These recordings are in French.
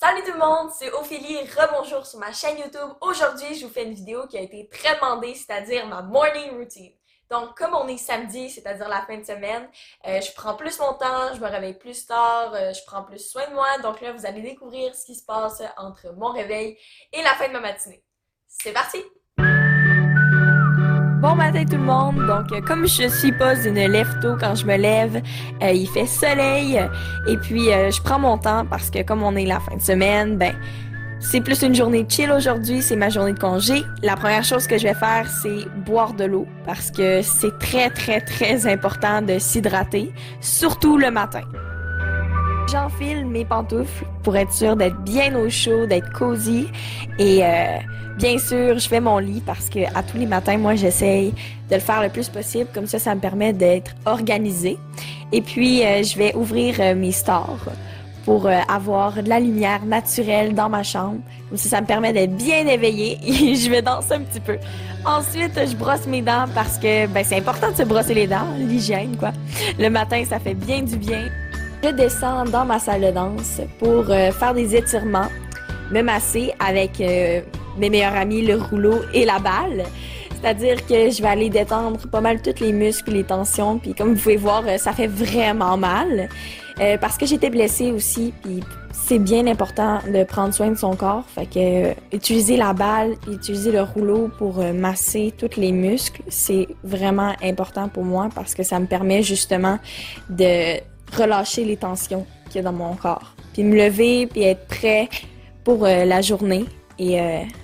Salut tout le monde, c'est Ophélie, rebonjour sur ma chaîne YouTube. Aujourd'hui, je vous fais une vidéo qui a été très demandée, c'est-à-dire ma morning routine. Donc, comme on est samedi, c'est-à-dire la fin de semaine, je prends plus mon temps, je me réveille plus tard, je prends plus soin de moi. Donc là, vous allez découvrir ce qui se passe entre mon réveil et la fin de ma matinée. C'est parti! Bon matin tout le monde, donc comme je suis pas une lève-tôt quand je me lève, il fait soleil et puis je prends mon temps parce que comme on est la fin de semaine, c'est plus une journée chill aujourd'hui, c'est ma journée de congé. La première chose que je vais faire, c'est boire de l'eau parce que c'est très important de s'hydrater, surtout le matin. J'enfile mes pantoufles pour être sûre d'être bien au chaud, d'être cosy et bien sûr, je fais mon lit parce que à tous les matins, moi, j'essaye de le faire le plus possible. Comme ça me permet d'être organisée. Et puis, je vais ouvrir mes stores pour avoir de la lumière naturelle dans ma chambre. Comme ça me permet d'être bien éveillée et je vais danser un petit peu. Ensuite, je brosse mes dents parce que c'est important de se brosser les dents, l'hygiène, quoi. Le matin, ça fait bien du bien. Je descends dans ma salle de danse pour faire des étirements, me masser avec mes meilleurs amis, le rouleau et la balle. C'est-à-dire que je vais aller détendre pas mal tous les muscles, les tensions. Puis comme vous pouvez voir, ça fait vraiment mal. Parce que j'étais blessée aussi. Puis c'est bien important de prendre soin de son corps. Fait que utiliser la balle, utiliser le rouleau pour masser tous les muscles, c'est vraiment important pour moi parce que ça me permet justement de relâcher les tensions qu'il y a dans mon corps. Puis me lever, puis être prêt pour la journée et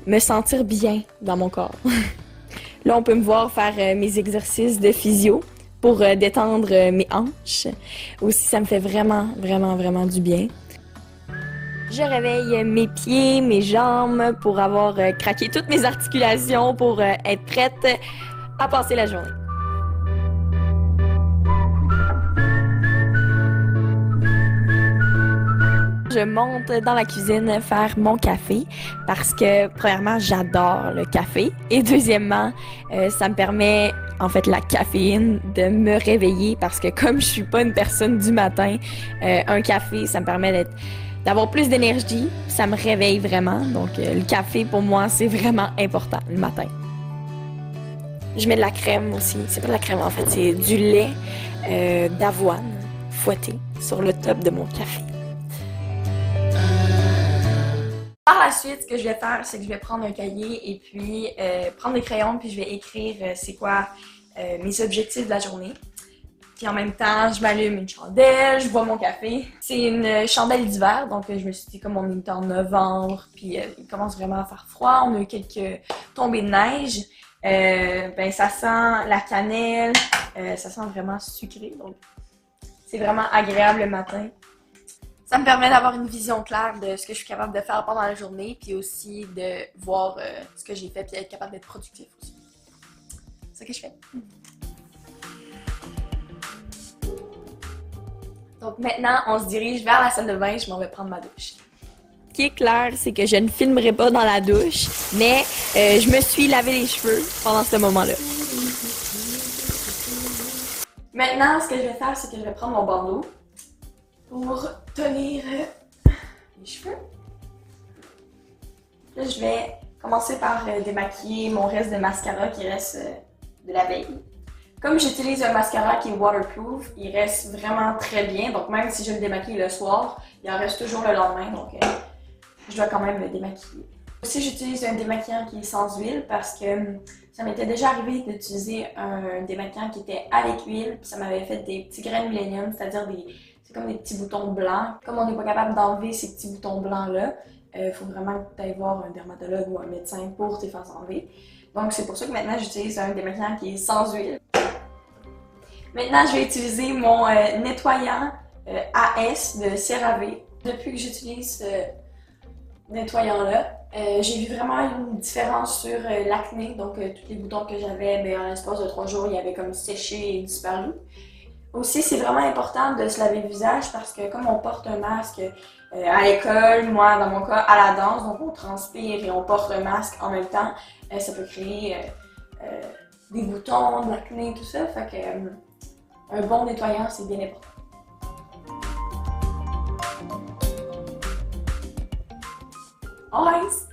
me sentir bien dans mon corps. Là, on peut me voir faire mes exercices de physio pour détendre mes hanches. Aussi, ça me fait vraiment du bien. Je réveille mes pieds, mes jambes pour avoir craqué toutes mes articulations pour être prête à passer la journée. Je monte dans la cuisine faire mon café parce que premièrement j'adore le café et deuxièmement ça me permet en fait la caféine de me réveiller parce que comme je suis pas une personne du matin, un café ça me permet d'avoir plus d'énergie, ça me réveille vraiment donc le café pour moi c'est vraiment important le matin. Je mets de la crème aussi, c'est pas de la crème en fait, c'est du lait d'avoine fouetté sur le top de mon café. Par la suite, ce que je vais faire, c'est que je vais prendre un cahier et puis prendre des crayons puis je vais écrire c'est quoi mes objectifs de la journée. Puis en même temps, je m'allume une chandelle, je bois mon café. C'est une chandelle d'hiver, donc je me suis dit comme on est en novembre puis il commence vraiment à faire froid, on a eu quelques tombées de neige. Ça sent la cannelle, ça sent vraiment sucré, donc c'est vraiment agréable le matin. Ça me permet d'avoir une vision claire de ce que je suis capable de faire pendant la journée, puis aussi de voir ce que j'ai fait, puis être capable d'être productif aussi. C'est ce que je fais. Donc maintenant, on se dirige vers la salle de bain, je m'en vais prendre ma douche. Ce qui est clair, c'est que je ne filmerai pas dans la douche, mais je me suis lavé les cheveux pendant ce moment-là. Maintenant, ce que je vais faire, c'est que je vais prendre mon bandeau pour tenir les cheveux. Là, je vais commencer par démaquiller mon reste de mascara qui reste de la veille. Comme j'utilise un mascara qui est waterproof, il reste vraiment très bien. Donc même si je le démaquille le soir, il en reste toujours le lendemain. Donc je dois quand même le démaquiller. Aussi, j'utilise un démaquillant qui est sans huile parce que ça m'était déjà arrivé d'utiliser un démaquillant qui était avec huile. Puis ça m'avait fait des petits grains de millénium, c'est-à-dire c'est comme des petits boutons blancs. Comme on n'est pas capable d'enlever ces petits boutons blancs-là, il faut vraiment que tu ailles voir un dermatologue ou un médecin pour te faire enlever. Donc c'est pour ça que maintenant j'utilise un démaquillant qui est sans huile. Maintenant je vais utiliser mon nettoyant AS de CeraVe. Depuis que j'utilise ce nettoyant-là, j'ai vu vraiment une différence sur l'acné. Donc tous les boutons que j'avais, en l'espace de 3 jours, ils avaient comme séché et disparu. Aussi, c'est vraiment important de se laver le visage parce que comme on porte un masque à l'école, moi dans mon cas à la danse, donc on transpire et on porte un masque en même temps, ça peut créer des boutons, de l'acné, tout ça. Fait que un bon nettoyant, c'est bien important. Ice!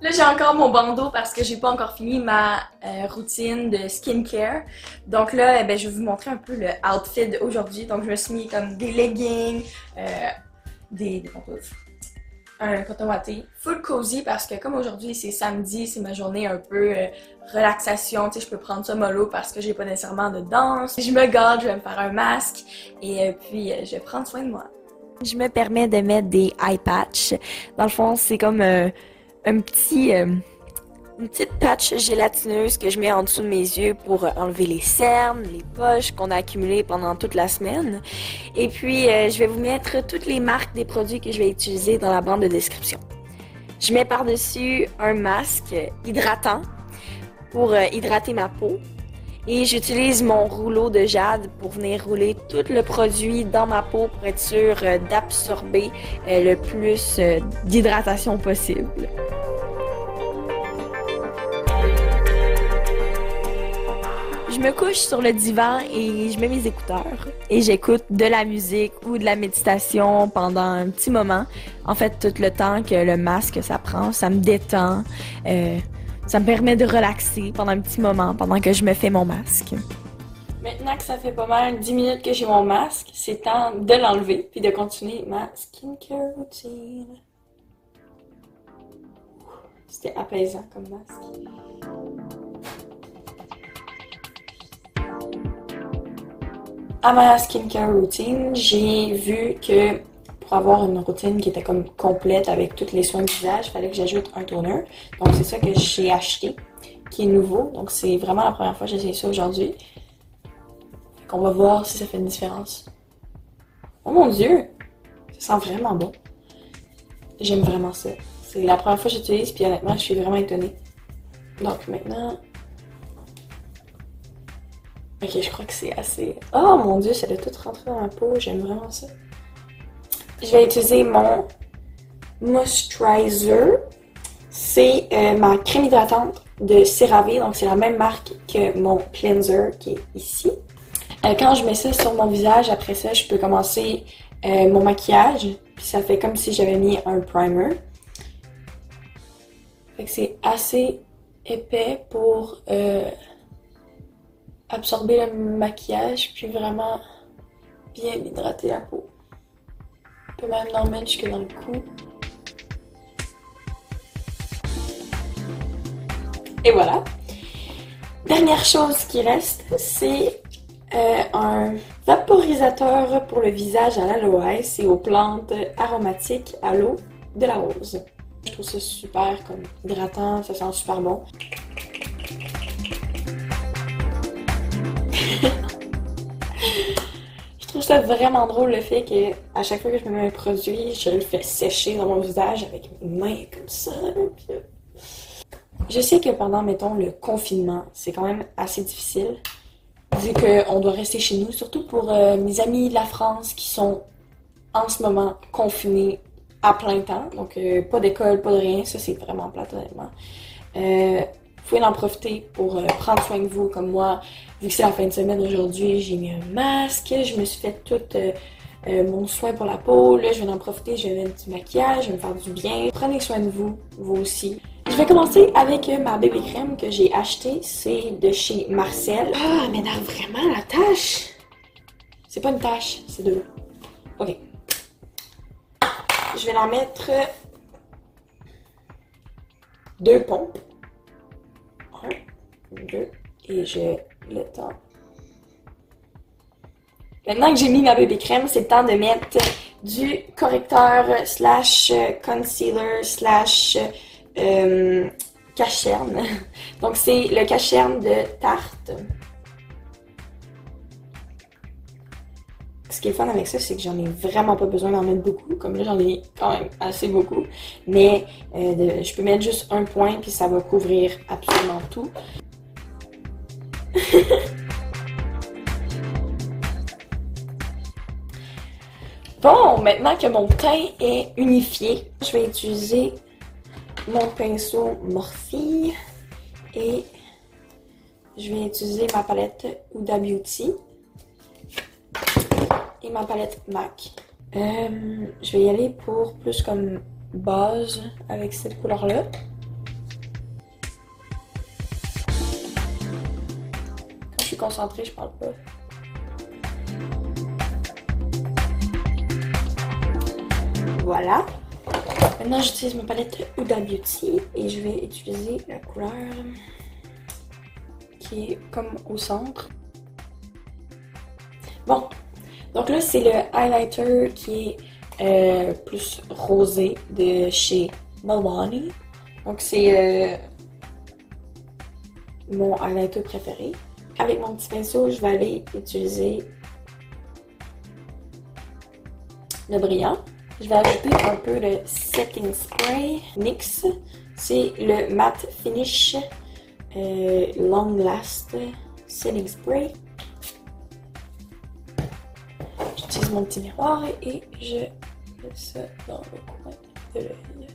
Là, j'ai encore mon bandeau parce que j'ai pas encore fini ma routine de skincare. Donc là, je vais vous montrer un peu le outfit d'aujourd'hui. Donc, je me suis mis comme des leggings, des pantoufles, un coton watté, full cozy parce que comme aujourd'hui, c'est samedi, c'est ma journée un peu relaxation. Tu sais, je peux prendre ça mollo parce que j'ai pas nécessairement de danse. Je me garde, je vais me faire un masque et puis je vais prendre soin de moi. Je me permets de mettre des eye patch. Dans le fond, c'est comme un petit, une petite patch gélatineuse que je mets en dessous de mes yeux pour enlever les cernes, les poches qu'on a accumulées pendant toute la semaine. Et puis, je vais vous mettre toutes les marques des produits que je vais utiliser dans la bande de description. Je mets par-dessus un masque hydratant pour hydrater ma peau. Et j'utilise mon rouleau de jade pour venir rouler tout le produit dans ma peau pour être sûr d'absorber le plus d'hydratation possible. Je me couche sur le divan et je mets mes écouteurs et j'écoute de la musique ou de la méditation pendant un petit moment. En fait, tout le temps que le masque ça prend, ça me détend. Ça me permet de relaxer pendant un petit moment pendant que je me fais mon masque. Maintenant que ça fait pas mal 10 minutes que j'ai mon masque, c'est temps de l'enlever puis de continuer ma skincare routine. C'était apaisant comme masque. À ma skincare routine, j'ai vu que pour avoir une routine qui était comme complète avec tous les soins du visage, il fallait que j'ajoute un toner. Donc c'est ça que j'ai acheté, qui est nouveau. Donc c'est vraiment la première fois que j'essaie ça aujourd'hui. On va voir si ça fait une différence. Oh mon Dieu! Ça sent vraiment bon. J'aime vraiment ça. C'est la première fois que j'utilise, puis honnêtement, je suis vraiment étonnée. Donc maintenant... Ok, je crois que c'est assez... Oh mon Dieu, ça doit tout rentrer dans la peau. J'aime vraiment ça. Je vais utiliser mon moisturizer. C'est ma crème hydratante de CeraVe. Donc, c'est la même marque que mon cleanser qui est ici. Quand je mets ça sur mon visage, après ça, je peux commencer mon maquillage. Puis ça fait comme si j'avais mis un primer. Fait que c'est assez épais pour... absorber le maquillage, puis vraiment bien hydrater la peau. On peut même en mettre jusque dans le cou. Et voilà. Dernière chose qui reste, c'est un vaporisateur pour le visage à l'aloès et aux plantes aromatiques à l'eau de la rose. Je trouve ça super comme hydratant, ça sent super bon. Je trouve ça vraiment drôle le fait que à chaque fois que je me mets un produit, je le fais sécher dans mon visage avec mes mains comme ça. Je sais que pendant, mettons, le confinement, c'est quand même assez difficile vu qu'on doit rester chez nous, surtout pour mes amis de la France qui sont en ce moment confinés à plein temps. Donc pas d'école, pas de rien, ça c'est vraiment plate honnêtement. Vous pouvez en profiter pour prendre soin de vous comme moi. Vu que c'est la fin de semaine aujourd'hui, j'ai mis un masque, je me suis fait tout mon soin pour la peau. Là, je vais en profiter, je vais mettre du maquillage, je vais me faire du bien. Prenez soin de vous, vous aussi. Je vais commencer avec ma bébé crème que j'ai achetée. C'est de chez Marcel. Ah, elle m'énerve vraiment la tache. C'est pas une tache, c'est de l'eau. Ok. Je vais en mettre 2 pompes. 1, 2, et je l'étends. Maintenant que j'ai mis ma bébé crème, c'est le temps de mettre du correcteur slash concealer slash cacherne. Donc c'est le cacherne de Tarte. Ce qui est fun avec ça, c'est que j'en ai vraiment pas besoin d'en mettre beaucoup. Comme là, j'en ai quand même assez beaucoup. Mais je peux mettre juste un point, puis ça va couvrir absolument tout. Bon, maintenant que mon teint est unifié, je vais utiliser mon pinceau Morphe et je vais utiliser ma palette Huda Beauty. et ma palette MAC. Je vais y aller pour plus comme base avec cette couleur-là. Quand je suis concentrée, je parle pas. Voilà. Maintenant, j'utilise ma palette Huda Beauty et je vais utiliser la couleur qui est comme au centre. Bon, donc là, c'est le highlighter qui est plus rosé de chez Milani. Donc, c'est mon highlighter préféré. Avec mon petit pinceau, je vais aller utiliser le brillant. Je vais ajouter un peu de setting spray NYX. C'est le matte finish long last setting spray. J'utilise mon petit miroir et je mets ça dans le coin de l'œil.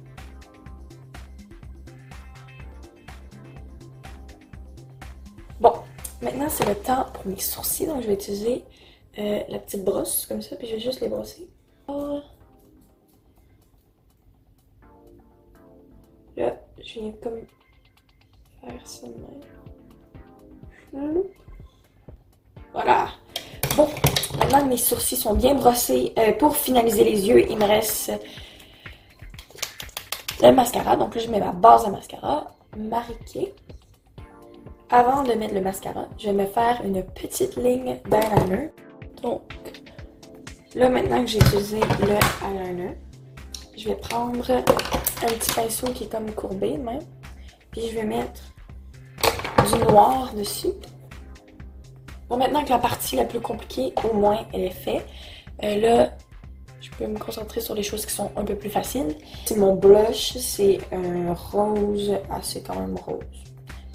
Bon, maintenant c'est le temps pour mes sourcils, donc je vais utiliser la petite brosse comme ça, puis je vais juste les brosser. Là, je viens comme faire ça de même. Voilà. Bon, maintenant que mes sourcils sont bien brossés, pour finaliser les yeux, il me reste le mascara. Donc là, je mets ma base de mascara, Marie-Kay. Avant de mettre le mascara, je vais me faire une petite ligne d'eyeliner. Donc, là, maintenant que j'ai utilisé le eyeliner, je vais prendre un petit pinceau qui est comme courbé même. Puis je vais mettre du noir dessus. Bon, maintenant que la partie la plus compliquée, au moins, elle est faite. Là, je peux me concentrer sur les choses qui sont un peu plus faciles. C'est mon blush, c'est un rose assez quand même rose.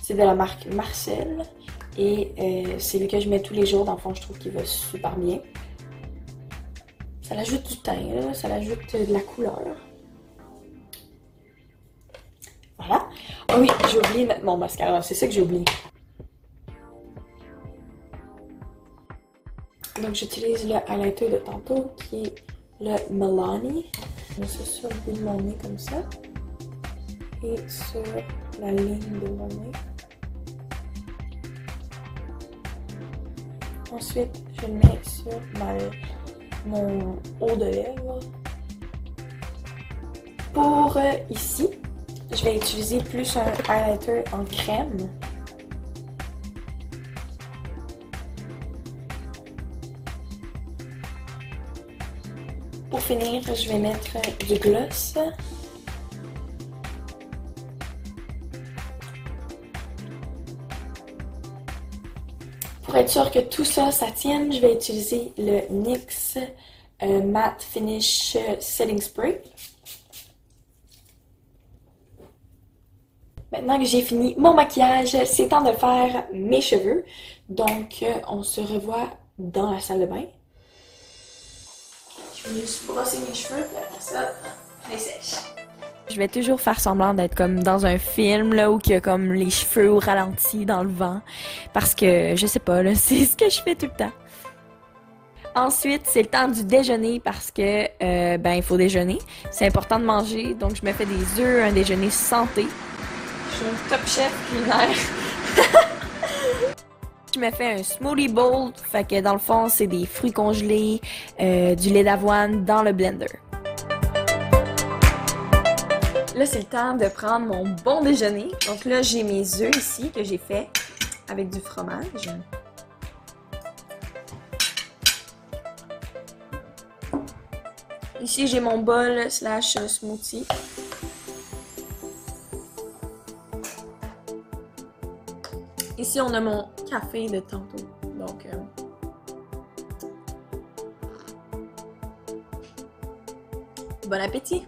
C'est de la marque Marcel. Et c'est lui que je mets tous les jours. Dans le fond, je trouve qu'il va super bien. Ça l'ajoute du teint, là. Ça l'ajoute de la couleur. Voilà. Oh oui, j'ai oublié de mettre mon mascara. C'est ça que j'ai oublié. Donc, j'utilise le highlighter de tantôt qui est le Milani. Je mets ça sur le bout de mon nez comme ça. Et sur la ligne de mon nez. Ensuite, je le mets sur mon haut de lèvres. Pour ici, je vais utiliser plus un highlighter en crème. Pour finir, je vais mettre du gloss. Pour être sûr que tout ça, ça tienne, je vais utiliser le NYX Matte Finish Setting Spray. Maintenant que j'ai fini mon maquillage, c'est temps de faire mes cheveux. Donc, on se revoit dans la salle de bain. Je vais juste brosser mes cheveux, puis après ça, je les sèche. Je vais toujours faire semblant d'être comme dans un film là, où il y a comme les cheveux au ralenti dans le vent. Parce que, je sais pas, là, c'est ce que je fais tout le temps. Ensuite, c'est le temps du déjeuner parce que, il faut déjeuner. C'est important de manger, donc je me fais des œufs, un déjeuner santé. Je suis un top chef culinaire. Je me fais un smoothie bowl, fait que dans le fond, c'est des fruits congelés, du lait d'avoine dans le blender. Là, c'est le temps de prendre mon bon déjeuner. Donc là, j'ai mes œufs ici que j'ai fait avec du fromage. Ici, j'ai mon bol slash smoothie. Ici, on a mon café de tantôt. Donc, bon appétit!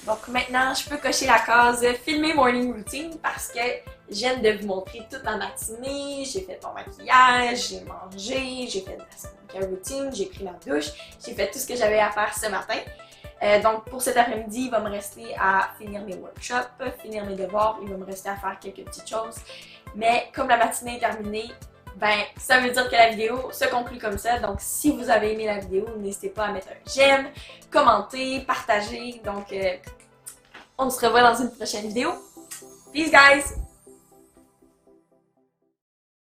Donc maintenant, je peux cocher la case filmer morning routine parce que je viens de vous montrer toute ma matinée. J'ai fait mon maquillage, j'ai mangé, j'ai fait ma skincare routine, j'ai pris ma douche, j'ai fait tout ce que j'avais à faire ce matin. Donc pour cet après-midi, il va me rester à finir mes workshops, finir mes devoirs, il va me rester à faire quelques petites choses. Mais comme la matinée est terminée, ben ça veut dire que la vidéo se conclut comme ça. Donc si vous avez aimé la vidéo, n'hésitez pas à mettre un j'aime, commenter, partager. Donc on se revoit dans une prochaine vidéo. Peace guys!